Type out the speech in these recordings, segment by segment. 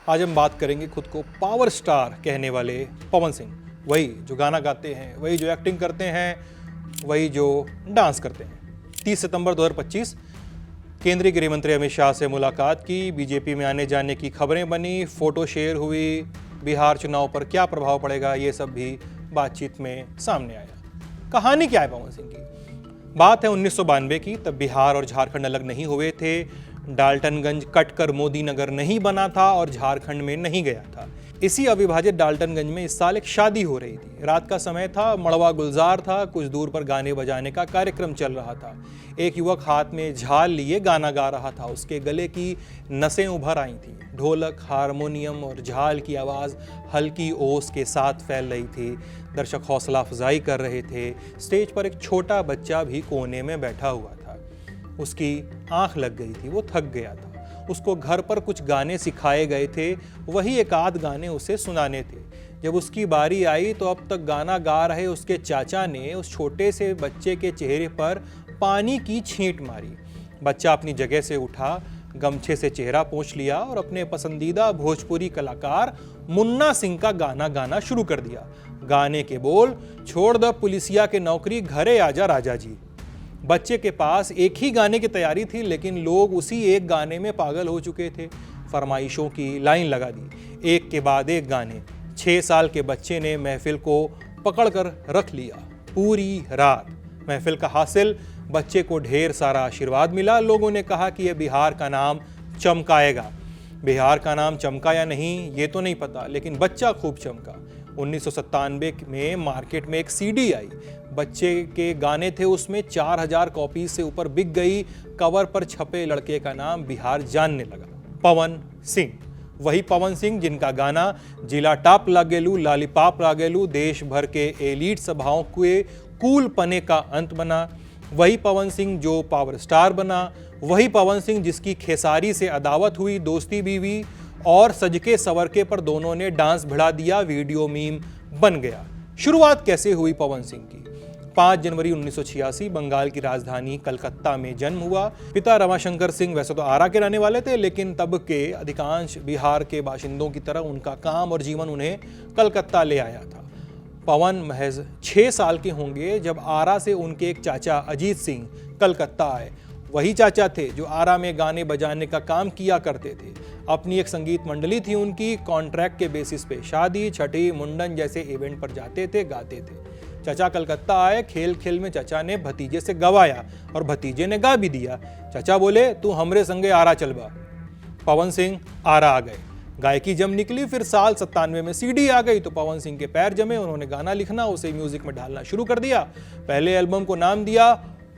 आज हम बात करेंगे खुद को पावर स्टार कहने वाले पवन सिंह। वही जो गाना गाते हैं, वही जो एक्टिंग करते हैं, वही जो डांस करते हैं। 30 सितंबर 2025 केंद्रीय गृह मंत्री अमित शाह से मुलाकात की, बीजेपी में आने जाने की खबरें बनी, फोटो शेयर हुई, बिहार चुनाव पर क्या प्रभाव पड़ेगा ये सब भी बातचीत में सामने आया। कहानी क्या है पवन सिंह की? बात है 1992 की। तब बिहार और झारखंड अलग नहीं हुए थे, डाल्टनगंज कटकर मोदी नगर नहीं बना था और झारखंड में नहीं गया था। इसी अविभाजित डाल्टनगंज में इस साल एक शादी हो रही थी। रात का समय था, मड़वा गुलजार था, कुछ दूर पर गाने बजाने का कार्यक्रम चल रहा था। एक युवक हाथ में झाल लिए गाना गा रहा था, उसके गले की नसें उभर आई थी। ढोलक, हारमोनियम और झाल की आवाज़ हल्की ओस के साथ फैल रही थी। दर्शक हौसला अफजाई कर रहे थे। स्टेज पर एक छोटा बच्चा भी कोने में बैठा हुआ था। उसकी आंख लग गई थी, वो थक गया था। उसको घर पर कुछ गाने सिखाए गए थे, वही एक आध गाने उसे सुनाने थे। जब उसकी बारी आई तो अब तक गाना गा रहे उसके चाचा ने उस छोटे से बच्चे के चेहरे पर पानी की छींट मारी। बच्चा अपनी जगह से उठा, गमछे से चेहरा पोंछ लिया और अपने पसंदीदा भोजपुरी कलाकार मुन्ना सिंह का गाना गाना शुरू कर दिया। गाने के बोल, छोड़ द पुलिसिया के नौकरी, घरे आजा राजा जी। बच्चे के पास एक ही गाने की तैयारी थी, लेकिन लोग उसी एक गाने में पागल हो चुके थे। फरमाइशों की लाइन लगा दी, एक के बाद एक गाने। 6 साल के बच्चे ने महफिल को पकड़कर रख लिया पूरी रात। महफिल का हासिल, बच्चे को ढेर सारा आशीर्वाद मिला। लोगों ने कहा कि यह बिहार का नाम चमकाएगा। बिहार का नाम चमका या नहीं ये तो नहीं पता, लेकिन बच्चा खूब चमका। 1997 में मार्केट में एक सीडी आई, बच्चे के गाने थे उसमें। 4000 कॉपी से ऊपर बिक गई। कवर पर छपे लड़के का नाम बिहार जानने लगा, पवन सिंह। वही पवन सिंह जिनका गाना जिला टॉप लागेलू लॉलीपॉप लागेलू देश भर के एलीट सभाओं के कूल पने का अंत बना। वही पवन सिंह जो पावर स्टार बना। वही पवन सिंह जिसकी खेसारी से अदावत हुई, दोस्ती भी हुई और सजके सवरके पर दोनों ने डांस भिड़ा दिया, वीडियो मीम बन गया। शुरुआत कैसे हुई पवन सिंह की? 5 जनवरी 1986 बंगाल की राजधानी कलकत्ता में जन्म हुआ। पिता रमाशंकर सिंह वैसे तो आरा के रहने वाले थे, लेकिन तब के अधिकांश बिहार के बाशिंदों की तरह उनका काम और जीवन उन्हें कलकत्ता ले आया था। पवन महज 6 साल के होंगे जब आरा से उनके एक चाचा अजीत सिंह कलकत्ता आए। वही चाचा थे जो आरा में गाने बजाने का काम किया करते थे। अपनी एक संगीत मंडली थी उनकी। कॉन्ट्रैक्ट के बेसिस पे शादी, छठी, मुंडन जैसे इवेंट पर जाते थे, गाते थे। चाचा कलकत्ता आए। खेल खेल में चाचा ने भतीजे से गवाया और भतीजे ने गा भी दिया। चाचा बोले, तू हमरे संगे आरा चल बा। पवन सिंह आरा आ गए। गायकी जम निकली। फिर साल 97 में सीडी आ गई तो पवन सिंह के पैर जमे। उन्होंने गाना लिखना, उसे म्यूजिक में ढालना शुरू कर दिया। पहले एल्बम को नाम दिया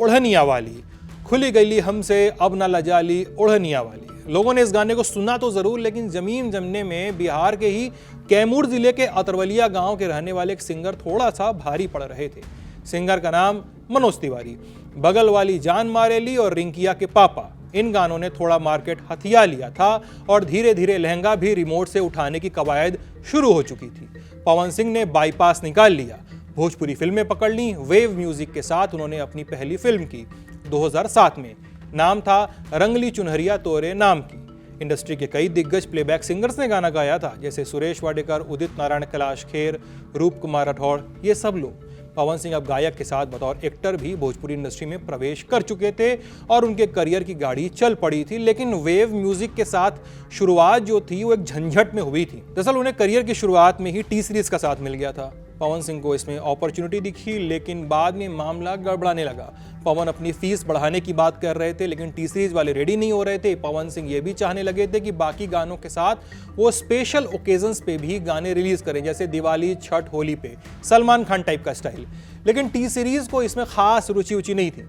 ओढ़निया वाली। खुली गली हमसे अब ना लजाली ओढ़निया वाली। लोगों ने इस गाने को सुना तो जरूर, लेकिन जमीन जमने में बिहार के ही कैमूर जिले के अतरवलिया गांव के रहने वाले एक सिंगर थोड़ा सा भारी पड़ रहे थे। सिंगर का नाम मनोज तिवारी। बगल वाली जान मारेली और रिंकिया के पापा, इन गानों ने थोड़ा मार्केट हथिया लिया था और धीरे धीरे लहंगा भी रिमोट से उठाने की कवायद शुरू हो चुकी थी। पवन सिंह ने बाईपास निकाल लिया, भोजपुरी फिल्में पकड़ ली। वेव म्यूजिक के साथ उन्होंने अपनी पहली फिल्म की 2007 में। नाम था रंगली चुनहरिया तोरे नाम की। इंडस्ट्री के कई दिग्गज प्लेबैक सिंगर्स ने गाना गाया था, जैसे सुरेश वाडेकर, उदित नारायण, कैलाश खेर, रूप कुमार राठौड़, ये सब लोग। पवन सिंह अब गायक के साथ बतौर एक्टर भी भोजपुरी इंडस्ट्री में प्रवेश कर चुके थे और उनके करियर की गाड़ी चल पड़ी थी। लेकिन वेव म्यूजिक के साथ शुरुआत जो थी वो एक झंझट में हुई थी। दरअसल उन्हें करियर की शुरुआत में ही टी सीरीज का साथ मिल गया था। पवन सिंह को इसमें अपॉर्चुनिटी दिखी, लेकिन बाद में मामला गड़बड़ाने लगा। पवन अपनी फीस बढ़ाने की बात कर रहे थे, लेकिन टी सीरीज वाले रेडी नहीं हो रहे थे। पवन सिंह ये भी चाहने लगे थे कि बाकी गानों के साथ वो स्पेशल ओकेजन्स पे भी गाने रिलीज करें, जैसे दिवाली, छठ, होली पे, सलमान खान टाइप का स्टाइल। लेकिन टी सीरीज को इसमें खास रुचि नहीं थी।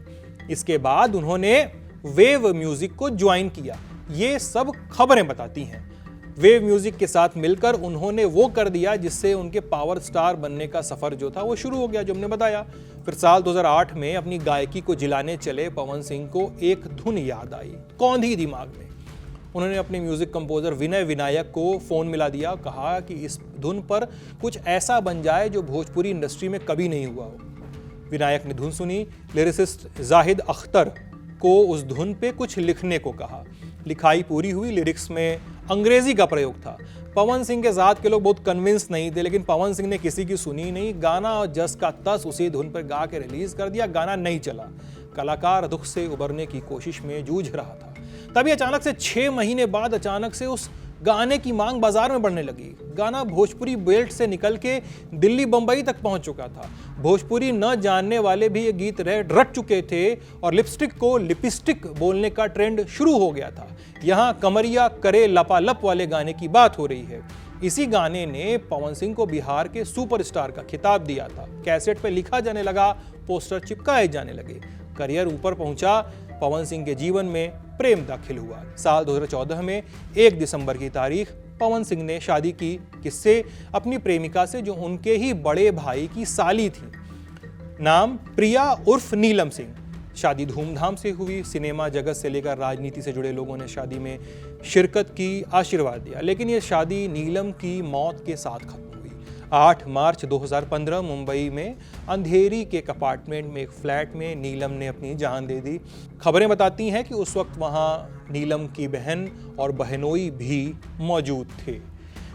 इसके बाद उन्होंने वेव म्यूजिक को ज्वाइन किया। ये सब खबरें बताती हैं। वेव म्यूजिक के साथ मिलकर उन्होंने वो कर दिया जिससे उनके पावर स्टार बनने का सफर जो था वो शुरू हो गया, जो हमने बताया। फिर साल 2008 में अपनी गायकी को जिलाने चले पवन सिंह को एक धुन याद आई, कौंधी दिमाग में। उन्होंने अपने म्यूजिक कंपोजर विनय विनायक को फोन मिला दिया, कहा कि इस धुन पर कुछ ऐसा बन जाए जो भोजपुरी इंडस्ट्री में कभी नहीं हुआ हो। विनायक ने धुन सुनी। लिरिसिस्ट जाहिद अख्तर को उस धुन पे कुछ लिखने को कहा। लिखाई पूरी हुई। लिरिक्स में अंग्रेजी का प्रयोग था। पवन सिंह के साथ के लोग बहुत कन्विंस नहीं थे, लेकिन पवन सिंह ने किसी की सुनी नहीं। गाना जस का तस उसी धुन पर गा के रिलीज कर दिया, गाना नहीं चला। कलाकार दुख से उबरने की कोशिश में जूझ रहा था। तभी अचानक से 6 महीने बाद अचानक से उस गाने की मांग बाजार में बढ़ने लगी। गाना भोजपुरी बेल्ट से निकल के दिल्ली बंबई तक पहुंच चुका था। भोजपुरी न जानने वाले भी ये गीत रट चुके थे और लिपस्टिक को लिपस्टिक बोलने का ट्रेंड शुरू हो गया था। यहाँ कमरिया करे लपालप वाले गाने की बात हो रही है। इसी गाने ने पवन सिंह को बिहार के सुपरस्टार का खिताब दिया था। कैसेट पे लिखा जाने लगा, पोस्टर चिपकाए जाने लगे, करियर ऊपर पहुंचा। पवन सिंह के जीवन में प्रेम दाखिल हुआ। साल 2014 में 1 दिसंबर की तारीख पवन सिंह ने शादी की, किससे? अपनी प्रेमिका से, जो उनके ही बड़े भाई की साली थी। नाम प्रिया उर्फ नीलम सिंह। शादी धूमधाम से हुई। सिनेमा जगत से लेकर राजनीति से जुड़े लोगों ने शादी में शिरकत की, आशीर्वाद दिया। लेकिन यह शादी नीलम की मौत के साथ खत्म हुई। 8 मार्च 2015 मुंबई में अंधेरी के एक अपार्टमेंट में एक फ्लैट में नीलम ने अपनी जान दे दी। खबरें बताती हैं कि उस वक्त वहां नीलम की बहन और बहनोई भी मौजूद थे।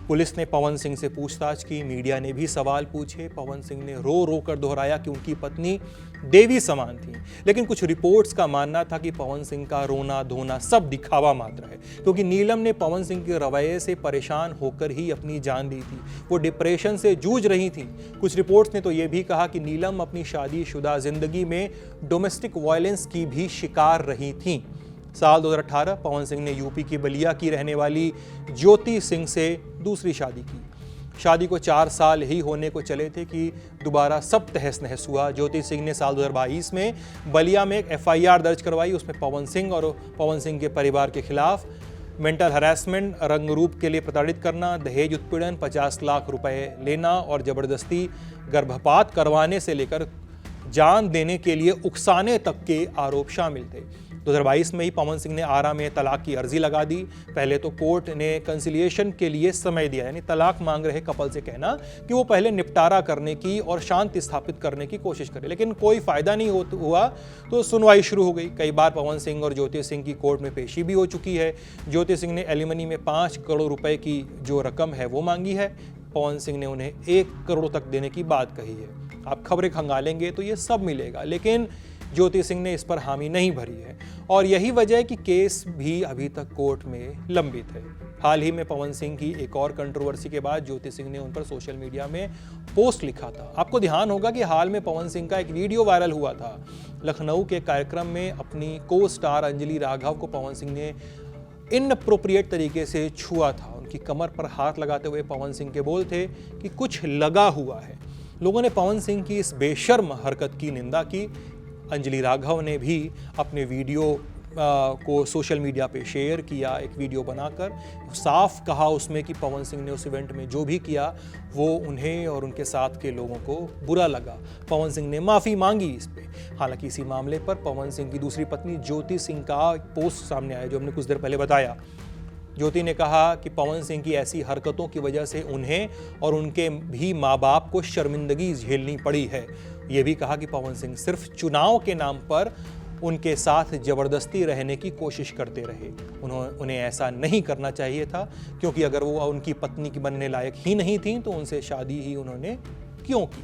पुलिस ने पवन सिंह से पूछताछ की, मीडिया ने भी सवाल पूछे। पवन सिंह ने रो रो कर दोहराया कि उनकी पत्नी देवी समान थी। लेकिन कुछ रिपोर्ट्स का मानना था कि पवन सिंह का रोना धोना सब दिखावा मात्र है, क्योंकि नीलम ने पवन सिंह के रवैये से परेशान होकर ही अपनी जान दी थी। वो डिप्रेशन से जूझ रही थी। कुछ रिपोर्ट्स ने तो ये भी कहा कि नीलम अपनी शादीशुदा जिंदगी में डोमेस्टिक वायलेंस की भी शिकार रही थी। साल 2018 पवन सिंह ने यूपी की बलिया की रहने वाली ज्योति सिंह से दूसरी शादी की। शादी को 4 साल ही होने को चले थे कि दोबारा सब तहस नहस हुआ। ज्योति सिंह ने साल 2022 में बलिया में एक FIR दर्ज करवाई। उसमें पवन सिंह और पवन सिंह के परिवार के खिलाफ मेंटल हरासमेंट, रंगरूप के लिए प्रताड़ित करना, दहेज उत्पीड़न, 50 लाख रुपए लेना और जबरदस्ती गर्भपात करवाने से लेकर जान देने के लिए उकसाने तक के आरोप शामिल थे। 2022 में ही पवन सिंह ने आरा में तलाक की अर्जी लगा दी। पहले तो कोर्ट ने कंसिलिएशन के लिए समय दिया, यानी तलाक मांग रहे कपल से कहना कि वो पहले निपटारा करने की और शांति स्थापित करने की कोशिश करे, लेकिन कोई फायदा नहीं हुआ तो सुनवाई शुरू हो गई। कई बार पवन सिंह और ज्योति सिंह की कोर्ट में पेशी भी हो चुकी है। ज्योति सिंह ने एलिमनी में 5 करोड़ रुपए की जो रकम है वो मांगी है। पवन सिंह ने उन्हें 1 करोड़ तक देने की बात कही है। आप खबरें खंगालेंगे तो ये सब मिलेगा, लेकिन ज्योति सिंह ने इस पर हामी नहीं भरी है और यही वजह है कि केस भी अभी तक कोर्ट में लंबित है। हाल ही में पवन सिंह की एक और कंट्रोवर्सी के बाद ज्योति सिंह ने उन पर सोशल मीडिया में पोस्ट लिखा था। आपको ध्यान होगा कि हाल में पवन सिंह का एक वीडियो वायरल हुआ था। लखनऊ के कार्यक्रम में अपनी को स्टार अंजलि राघव को पवन सिंह ने इनअप्रोप्रिएट तरीके से छुआ था। उनकी कमर पर हाथ लगाते हुए पवन सिंह के बोल थे कि कुछ लगा हुआ है। लोगों ने पवन सिंह की इस बेशर्म हरकत की निंदा की। अंजलि राघव ने भी अपने वीडियो को सोशल मीडिया पे शेयर किया, एक वीडियो बनाकर साफ कहा उसमें कि पवन सिंह ने उस इवेंट में जो भी किया वो उन्हें और उनके साथ के लोगों को बुरा लगा। पवन सिंह ने माफ़ी मांगी इस पे। हालांकि इसी मामले पर पवन सिंह की दूसरी पत्नी ज्योति सिंह का पोस्ट सामने आया, जो हमने कुछ देर पहले बताया। ज्योति ने कहा कि पवन सिंह की ऐसी हरकतों की वजह से उन्हें और उनके भी माँ बाप को शर्मिंदगी झेलनी पड़ी है। ये भी कहा कि पवन सिंह सिर्फ चुनाव के नाम पर उनके साथ जबरदस्ती रहने की कोशिश करते रहे। उन्हें ऐसा नहीं करना चाहिए था, क्योंकि अगर वो उनकी पत्नी की बनने लायक ही नहीं थी तो उनसे शादी ही उन्होंने क्यों की।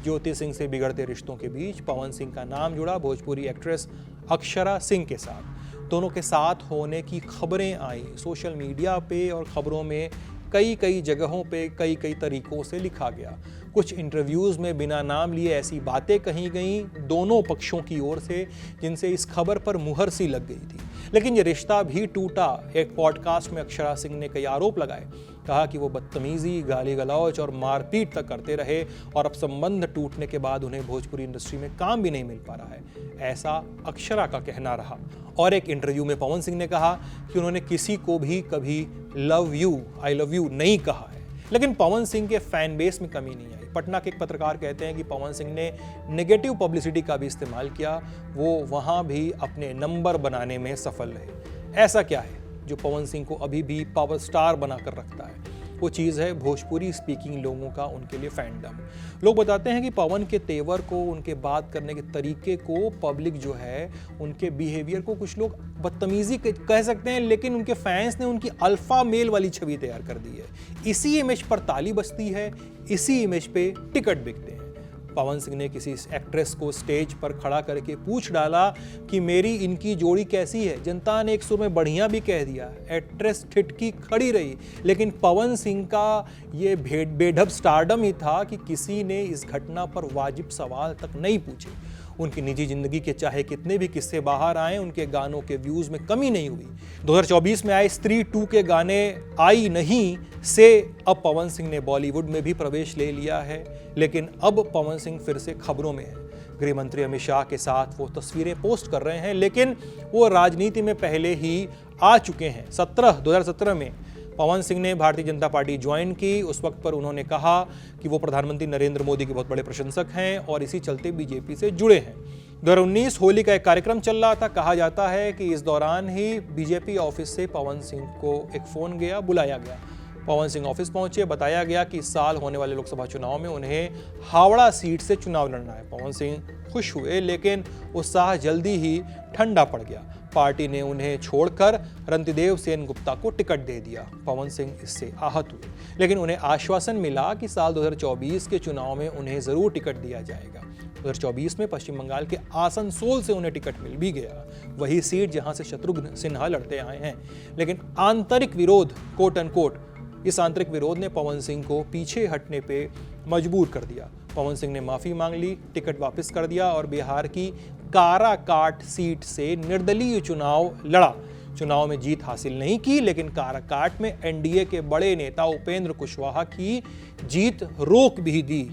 ज्योति सिंह से बिगड़ते रिश्तों के बीच पवन सिंह का नाम जुड़ा भोजपुरी एक्ट्रेस अक्षरा सिंह के साथ। दोनों के साथ होने की खबरें आई सोशल मीडिया पे और खबरों में कई जगहों पे कई तरीकों से लिखा गया। कुछ इंटरव्यूज़ में बिना नाम लिए ऐसी बातें कही गई दोनों पक्षों की ओर से, जिनसे इस खबर पर मुहर सी लग गई थी। लेकिन ये रिश्ता भी टूटा। एक पॉडकास्ट में अक्षरा सिंह ने कई आरोप लगाए। कहा कि वो बदतमीजी, गाली गलौज और मारपीट तक करते रहे और अब संबंध टूटने के बाद उन्हें भोजपुरी इंडस्ट्री में काम भी नहीं मिल पा रहा है, ऐसा अक्षरा का कहना रहा। और एक इंटरव्यू में पवन सिंह ने कहा कि उन्होंने किसी को भी कभी love you, I love you नहीं कहा है। लेकिन पवन सिंह के फैन बेस में कमी नहीं आई। पटना के एक पत्रकार कहते हैं कि पवन सिंह ने नेगेटिव पब्लिसिटी का भी इस्तेमाल किया। वो वहाँ भी अपने नंबर बनाने में सफल रहे। ऐसा क्या है जो पवन सिंह को अभी भी पावर स्टार बनाकर रखता है? वो चीज़ है भोजपुरी स्पीकिंग लोगों का उनके लिए फैंडम। लोग बताते हैं कि पवन के तेवर को, उनके बात करने के तरीके को, पब्लिक जो है उनके बिहेवियर को कुछ लोग बदतमीजी कह सकते हैं, लेकिन उनके फैंस ने उनकी अल्फा मेल वाली छवि तैयार कर दी है। इसी इमेज पर ताली बजती है, इसी इमेज पे टिकट बिकते हैं। पवन सिंह ने किसी एक्ट्रेस को स्टेज पर खड़ा करके पूछ डाला कि मेरी इनकी जोड़ी कैसी है। जनता ने एक सुर में बढ़िया भी कह दिया। एक्ट्रेस ठिठकी खड़ी रही, लेकिन पवन सिंह का ये बेढब स्टारडम ही था कि किसी ने इस घटना पर वाजिब सवाल तक नहीं पूछे। उनकी निजी जिंदगी के चाहे कितने भी किस्से बाहर आए, उनके गानों के व्यूज में कमी नहीं हुई। 2024 में आए स्त्री 2 के गाने आई नहीं से अब पवन सिंह ने बॉलीवुड में भी प्रवेश ले लिया है, लेकिन अब पवन सिंह फिर से खबरों में है। गृह मंत्री अमित शाह के साथ वो तस्वीरें पोस्ट कर रहे हैं, लेकिन वो राजनीति में पहले ही आ चुके हैं। 2017 में पवन सिंह ने भारतीय जनता पार्टी ज्वाइन की। उस वक्त पर उन्होंने कहा कि वो प्रधानमंत्री नरेंद्र मोदी के बहुत बड़े प्रशंसक हैं और इसी चलते बीजेपी से जुड़े हैं। 2019 होली का एक कार्यक्रम चल रहा था। कहा जाता है कि इस दौरान ही बीजेपी ऑफिस से पवन सिंह को एक फोन गया, बुलाया गया। पवन सिंह ऑफिस पहुंचे, बताया गया कि इस साल होने वाले लोकसभा चुनाव में उन्हें हावड़ा सीट से चुनाव लड़ना है। पवन सिंह खुश हुए, लेकिन उत्साह जल्दी ही ठंडा पड़ गया। पार्टी ने उन्हें छोड़कर रणदेव सेनगुप्ता को टिकट दे दिया। पवन सिंह इससे आहत हुए, लेकिन उन्हें आश्वासन मिला कि साल 2024 के चुनाव में उन्हें जरूर टिकट दिया जाएगा। 2024 में पश्चिम बंगाल के आसनसोल से उन्हें टिकट मिल भी गया, वही सीट जहां से शत्रुघ्न सिन्हा लड़ते आए हैं। लेकिन आंतरिक विरोध, कोट अनकोट, इस आंतरिक विरोध ने पवन सिंह को पीछे हटने पे मजबूर कर दिया। पवन सिंह ने माफी मांग ली, टिकट वापस कर दिया और बिहार की काराकाट सीट से निर्दलीय चुनाव लड़ा। चुनाव में जीत हासिल नहीं की, लेकिन काराकाट में एनडीए के बड़े नेता उपेंद्र कुशवाहा की जीत रोक भी दी।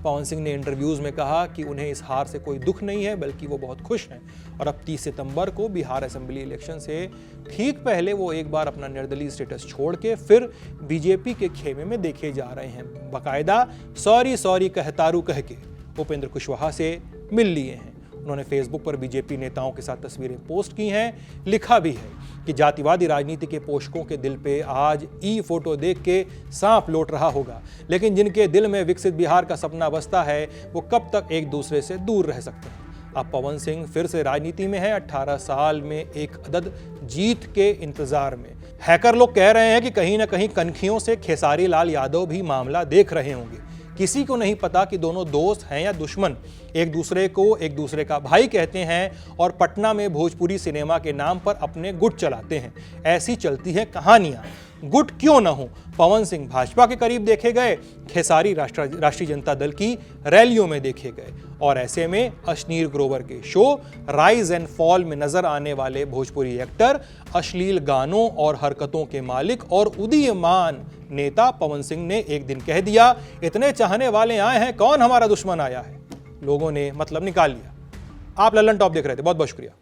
पवन सिंह ने इंटरव्यूज में कहा कि उन्हें इस हार से कोई दुख नहीं है, बल्कि वो बहुत खुश हैं और अब 30 सितंबर को बिहार असेंबली इलेक्शन से ठीक पहले वो एक बार अपना निर्दलीय स्टेटस छोड़ के फिर बीजेपी के खेमे में देखे जा रहे हैं। बाकायदा सॉरी कहतारू कह के उपेंद्र कुशवाहा से मिल लिए हैं। उन्होंने फेसबुक पर बीजेपी नेताओं के साथ तस्वीरें पोस्ट की हैं। लिखा भी है कि जातिवादी राजनीति के पोषकों के दिल पे आज ई फोटो देख के सांप लौट रहा होगा, लेकिन जिनके दिल में विकसित बिहार का सपना बसता है वो कब तक एक दूसरे से दूर रह सकते हैं। अब पवन सिंह फिर से राजनीति में है, 18 साल में एक अदद जीत के इंतजार में। हैकर लोग कह रहे हैं कि कहीं ना कहीं कनखियों से खेसारी लाल यादव भी मामला देख रहे होंगे। किसी को नहीं पता कि दोनों दोस्त हैं या दुश्मन, एक दूसरे को एक दूसरे का भाई कहते हैं और पटना में भोजपुरी सिनेमा के नाम पर अपने गुट चलाते हैं। ऐसी चलती है कहानियां। गुट क्यों न हो, पवन सिंह भाजपा के करीब देखे गए, खेसारी राष्ट्रीय जनता दल की रैलियों में देखे गए और ऐसे में अश्नीर ग्रोवर के शो राइज एंड फॉल में नजर आने वाले भोजपुरी एक्टर, अश्लील गानों और हरकतों के मालिक और उदीयमान नेता पवन सिंह ने एक दिन कह दिया, इतने चाहने वाले आए हैं, कौन हमारा दुश्मन आया है। लोगों ने मतलब निकाल लिया। आप लल्लन टॉप देख रहे थे, बहुत बहुत शुक्रिया।